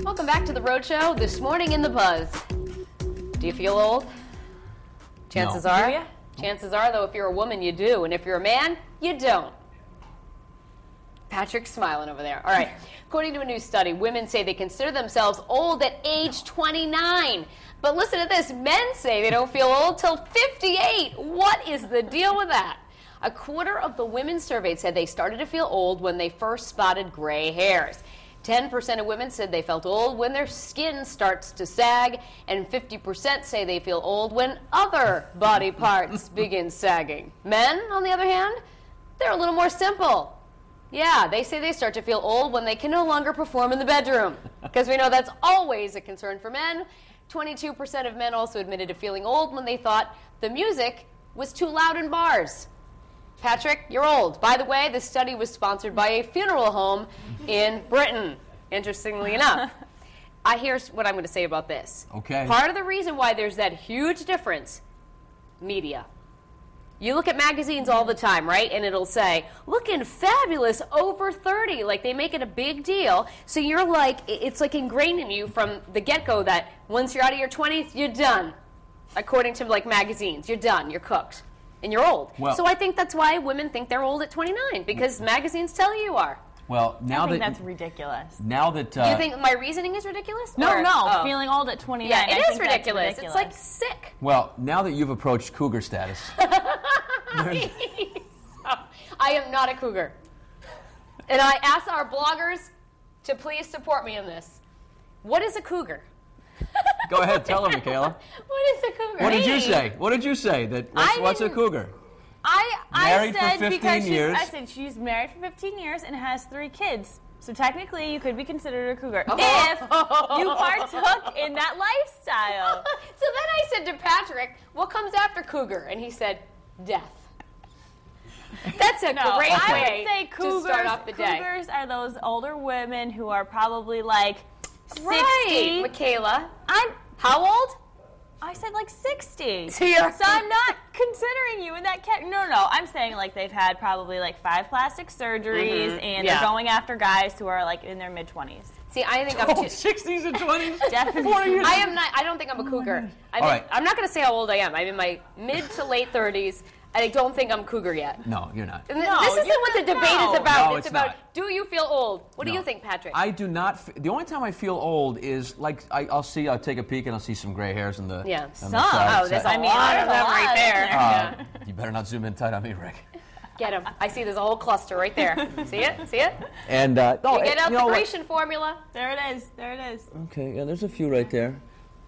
Welcome back to the Rhode Show. This morning in the Buzz. Do you feel old? Chances are. Do ya? Chances are, though, if you're a woman, you do. And if you're a man, you don't. Patrick's smiling over there. All right. According to a new study, women say they consider themselves old at age 29. But listen to this. Men say they don't feel old till 58. What is the deal with that? A quarter of the women surveyed said they started to feel old when they first spotted gray hairs. 10% of women said they felt old when their skin starts to sag, and 50% say they feel old when other body parts begin sagging. Men, on the other hand, they're a little more simple. Yeah, they say they start to feel old when they can no longer perform in the bedroom, because we know that's always a concern for men. 22% of men also admitted to feeling old when they thought the music was too loud in bars. Patrick, you're old. By the way, this study was sponsored by a funeral home in Britain, interestingly enough. Here's what I'm going to say about this. Okay. Part of the reason why there's that huge difference, media. You look at magazines all the time, right? And it'll say, looking fabulous, over 30. Like, they make it a big deal. So you're like, it's like ingrained in you from the get-go that once you're out of your 20s, you're done. According to, like, magazines. You're done. You're cooked. And you're old. Well, so I think that's why women think they're old at 29, because magazines tell you are. Well, now I think that that's ridiculous. now that You think my reasoning is ridiculous? No, Or- no. oh. Feeling old at 29. Yeah, I it think is that's ridiculous. It's like sick. well, now that you've approached cougar status, I am not a cougar. And I ask our bloggers to please support me in this. What is a cougar? go ahead, tell her, Michaela. What is a cougar? What did you say? What did you say? What's a didn't- cougar? I Married for said 15 because years. I said she's married for 15 years and has 3 kids. So technically, you could be considered a cougar Oh. if you partook in that lifestyle. So then I said to Patrick, what comes after cougar? And he said, death. That's a No, great I way would say to start off the day. cougars are those older women who are probably like 60. Right, Michaela. I'm How old? I said like 60. So you're- So I'm not considering you in that category. No. I'm saying like they've had probably like 5 plastic surgeries and Yeah. they're going after guys who are like in their mid-20s. See, I think I'm too... 60s and 20s? Definitely. 40 years. I am not. I don't think I'm a cougar. All right. I'm not going to say how old I am. I'm in my mid to late 30s. I don't think I'm cougar yet. No, you're not. And No, this isn't you're what the not. debate is No. about. No, it's it's about, not. do you feel old? What do No. you think, Patrick? I do not. The only time I feel old is like I'll take a peek and I'll see some gray hairs in the Yeah. on the Some. side. Oh, there's side. a lot of there's a them right lot, there. isn't there? You better not zoom in tight on me, Rick. Get him. I see there's a whole cluster right there. See it? See it? And no, You get out you the know what? Grecian formula. There it is. There it is. Okay, yeah, there's a few right there,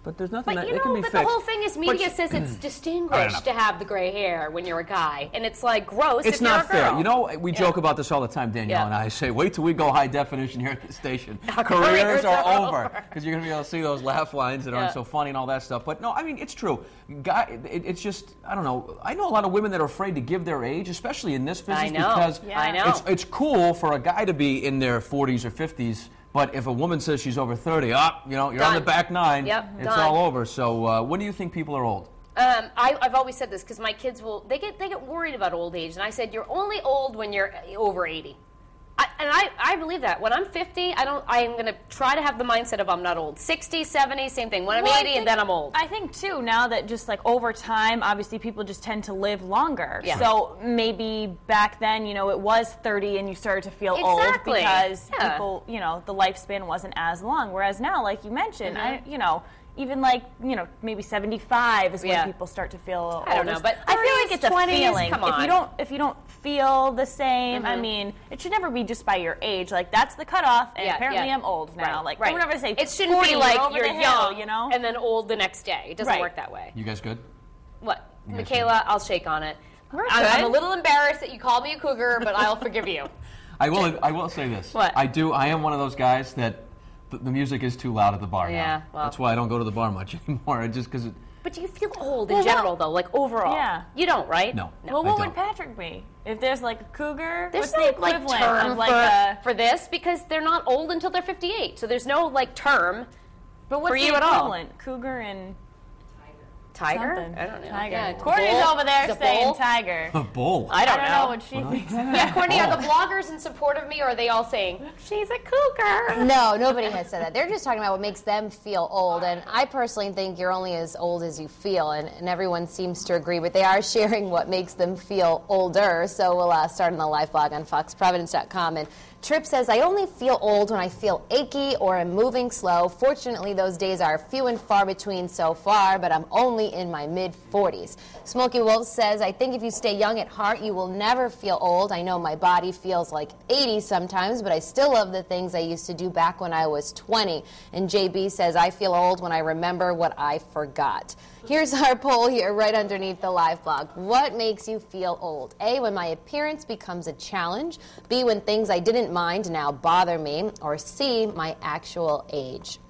but there's nothing But that you it can know, be but fixed. the whole thing is media But- says it's distinguished to have the gray hair when you're a guy. And it's like gross It's if you're not a girl. fair. You know, we joke about this all the time, Danielle Yeah. and I say, wait till we go high definition here at the station. Our Careers careers are are over. over. Because you're going to be able to see those laugh lines that aren't Yeah. so funny and all that stuff. But no, I mean, it's true. It's just, I don't know. I know a lot of women that are afraid to give their age, especially in this business. I know. Because Yeah. I know. It's cool for a guy to be in their 40s or 50s. But if a woman says she's over 30, you're on Done. the back 9. Yep, It's done. all over. So when do you think people are old? I've always said this because my kids they get worried about old age, and I said you're only old when you're over 80. I believe that. When I'm 50, I'm going to try to have the mindset of I'm not old. 60, 70, same thing. When I'm Well, I 80, think- and then I'm old. I think, too, now that just, like, over time, obviously people just tend to live longer. Yeah. So maybe back then, it was 30 and you started to feel Exactly. old because Yeah. people, the lifespan wasn't as long. Whereas now, like you mentioned, even like, maybe 75 is when Yeah. people start to feel old. I don't know, but I feel 30s, like it's a 20s, feeling. come If on. you don't feel the same, I mean, it should never be just by your age. Like, that's the cutoff, and Yeah, apparently yeah. I'm old now. Right, Like, right. don't ever say It shouldn't 40, be like over you're the hill, young, and then old the next day. It doesn't Right. work that way. You guys good? What? Michaela, I'll shake on it. We're I'm good. a little embarrassed that you called me a cougar, but I'll forgive you. I will say this. What? I am one of those guys that the music is too loud at the bar now. Yeah, well. That's why I don't go to the bar much anymore. Just because But do you feel old in general, though? Like, overall? Yeah. You don't, right? No. Well, I what don't. would Patrick be? If there's like a cougar, There's what's no, the like, equivalent term of like a... for this because they're not old until they're 58. So there's no, like, term But what's for the you at all. equivalent? Cougar and... Tiger? Something. I don't know. Tiger. Yeah, Courtney's bull? over there Is it saying bull? tiger. A bull. I don't know. what she thinks. Yeah, Courtney, are the bloggers in support of me, or are they all saying, she's a cougar? No, nobody has said that. They're just talking about what makes them feel old. And I personally think you're only as old as you feel, and everyone seems to agree. But they are sharing what makes them feel older. So we'll start on the live blog on foxprovidence.com. And Tripp says, I only feel old when I feel achy or am moving slow. Fortunately, those days are few and far between so far, but I'm only in my mid-40s. Smokey Wolf says, I think if you stay young at heart, you will never feel old. I know my body feels like 80 sometimes, but I still love the things I used to do back when I was 20. And JB says, I feel old when I remember what I forgot. Here's our poll here right underneath the live blog. What makes you feel old? A, when my appearance becomes a challenge. B, when things I didn't mind now bother me. Or C, my actual age.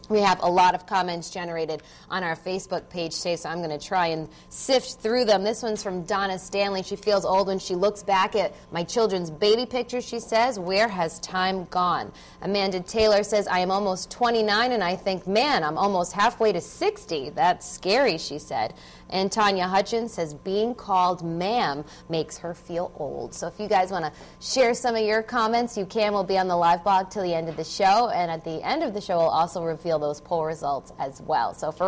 We have a lot of comments generated on our Facebook page today, so I'm going to try and sift through them. This one's from Donna Stanley. She feels old when she looks back at my children's baby pictures, she says. Where has time gone? Amanda Taylor says, I am almost 29, and I think, man, I'm almost halfway to 60. That's scary, she said. And Tanya Hutchins says, being called ma'am makes her feel old. So if you guys want to share some of your comments, you can. We'll be on the live blog till the end of the show. And at the end of the show, we'll also reveal those poll results as well. So for